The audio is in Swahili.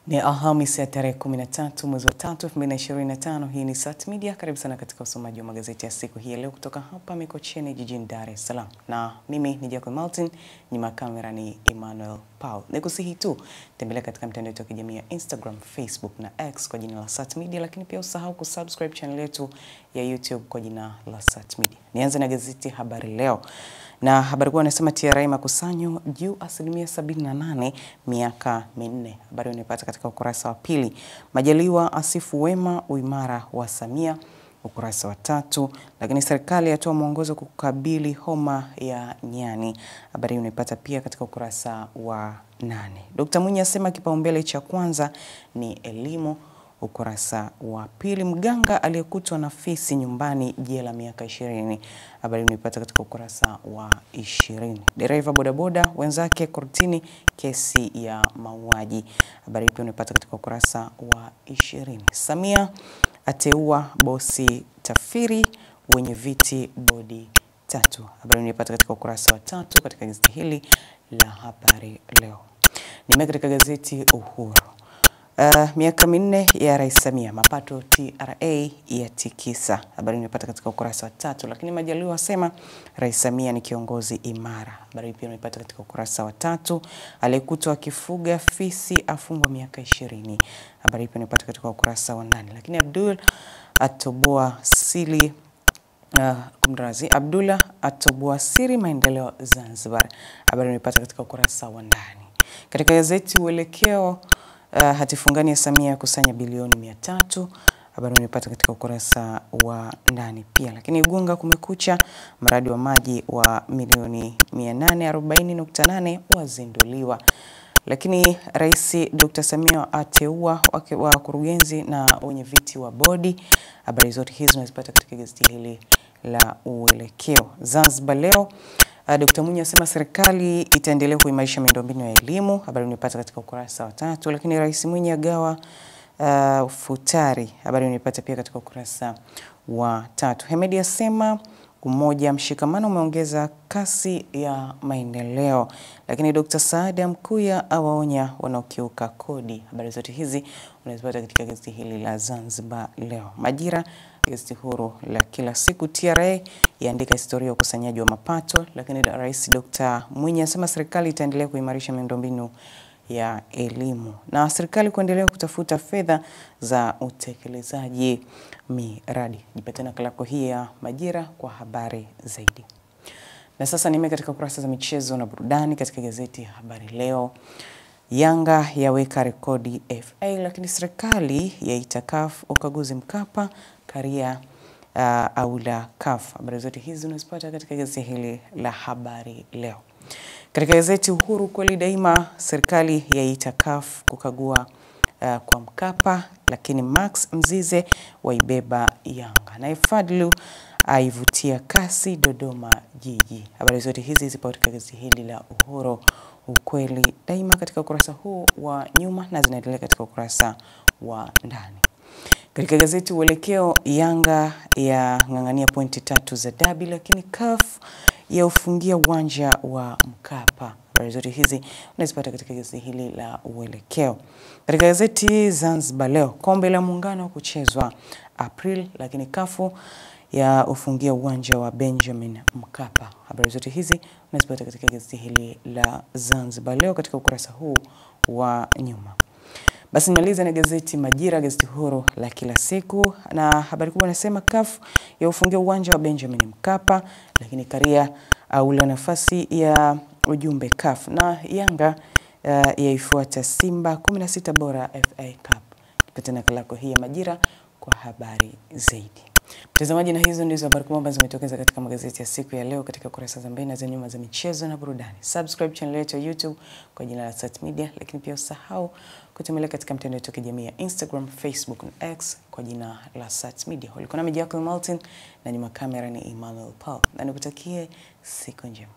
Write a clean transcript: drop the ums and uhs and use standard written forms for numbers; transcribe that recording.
Ni Alhamisi ya tarehe 13 mwezi wa 3 2025. Hii ni Sat Media. Karibu sana katika usomaji wa magazeti ya siku hii leo kutoka hapa Mikocheni jijini Dar es Salaam. Na mimi ni Jacob Martin, nyuma kamera ni Emmanuel Paul. Nikusihi tu tembelea katika mtandao wetu wa kijamii ya Instagram, Facebook na X kwa jina la Sat Media, lakini pia usahau kusubscribe channel yetu ya YouTube kwa jina la Sat Media. Nianze na gazeti Habari Leo. Na habari kuu inasema TRA makusanyo juu 78% miaka 4. Habari unapata katika ukurasa wa pili. Majaliwa asifu wema uimara wa Samia, ukurasa wa 3. Lakini serikali yatoa mwongozo kukabili homa ya nyani. Habari unapata pia katika ukurasa wa 8. Dr. Mwinyi asema kipaumbele cha kwanza ni elimu, ukurasa wa pili. Mganga aliyekutwa na fisi nyumbani jela miaka 20. Habari unipata katika ukurasa wa 20. Dereva bodaboda wenzake kortini kesi ya mauaji. Habari pia unipata katika ukurasa wa 20. Samia ateua bosi tafiri wenye viti bodi 3. Habari unipata katika ukurasa wa 3 katika gazeti hili la Habari Leo. Nimeka katika gazeti Uhuru. Miaka 4 ya Rais Samia, mapato TRA yatikisa. Habari nimepata katika ukurasa wa 3. Lakini Majaliwa asema Rais Samia ni kiongozi imara. Habari pia nimepata katika ukurasa wa 3. Aliyekutwa akifuga fisi afungwa miaka 20. Habari pia nimepata katika ukurasa wa 8. Lakini Abdullah atoboa siri maendeleo Zanzibar. Habari nimepata katika ukurasa wa ndani. Katika gazeti Uelekeo, hatifungani ya Samia kusanya bilioni 300. Habari unipata katika ukurasa wa ndani pia. Lakini Igunga kumekucha, mradi wa maji wa milioni 840.8 wazinduliwa. Lakini Rais Dr. Samia ateua wakurugenzi na wenye viti wa bodi. Habari zote hizo unazipata katika gazeti hili la Uelekeo. Zanzibar Leo, Dr. Mwinyi asema serikali itaendelea kuimarisha miundombinu ya elimu. Habari unipata katika ukurasa wa 3. Lakini Rais Mwinyi agawa futari. Habari unipata pia katika ukurasa wa 3. Hemedi asema umoja mshikamano umeongeza kasi ya maendeleo. Lakini Dr. Saada Mkuya awaonya wanaokiuka kodi. Habari zote hizi unazipata katika gazeti hili la Zanzibar Leo. Majira, gazeti huru la kila siku. TRA yaandika historia ya ukusanyaji wa mapato. Lakini Rais Dr. Mwinyi asema serikali itaendelea kuimarisha miundombinu ya elimu na serikali kuendelea kutafuta fedha za utekelezaji miradi. Jipate nakala yako hii ya Majira kwa habari zaidi. Na sasa nimeka katika kurasa za michezo na burudani katika gazeti Habari Leo. Yanga yaweka rekodi FA, lakini serikali yaita CAF ukaguzi Mkapa, Karia aula CAF. Habari zote hizi unazipata katika gazeti hili la Habari Leo. Katika gazeti Uhuru kweli daima, serikali yaita CAF kukagua kwa Mkapa, lakini Max Mzize waibeba Yanga. Na Fadlu aivutia kasi Dodoma Jiji. Habari zote hizi zipo katika gazeti hili la Uhuru ukweli daima katika ukurasa huu wa nyuma na zinaendelea katika ukurasa wa ndani. Katika gazeti Uelekeo, Yanga ya ngangania pointi 3 za dabi, lakini CAF ya ufungia uwanja wa Mkapa. Habari zote hizi unazipata katika gazeti hili la Uelekeo. Katika gazeti Zanzibar Leo, kombe la muungano kuchezwa April, lakini CAF ya ufungia uwanja wa Benjamin Mkapa. Habari zote hizi unazipata katika gazeti hili la Zanzibar Leo katika ukurasa huu wa nyuma. Basi nimaliza na gazeti Majira, gazeti huru la kila siku, na habari kubwa inasema CAF ya ufungia uwanja wa Benjamin Mkapa, lakini Karia aula nafasi ya ujumbe CAF, na Yanga yaifuata Simba 16 bora FA Cup. Tupate nakala yako hii ya Majira kwa habari zaidi. Mtazamaji, na hizo ndizo habari kubwa ambazo zimetokeza katika magazeti ya siku ya leo katika kurasa za mbele na za nyuma za michezo na burudani. Subscribe channel yetu ya YouTube kwa jina la Sat Media, lakini pia usahau kutembelea katika mtandao wetu wa kijamii ya Instagram, Facebook na X kwa jina la Sat Media. Ulikuwa nami Jacob Martin na nyuma kamera ni Emmanuel Paul. Na nikutakie siku njema.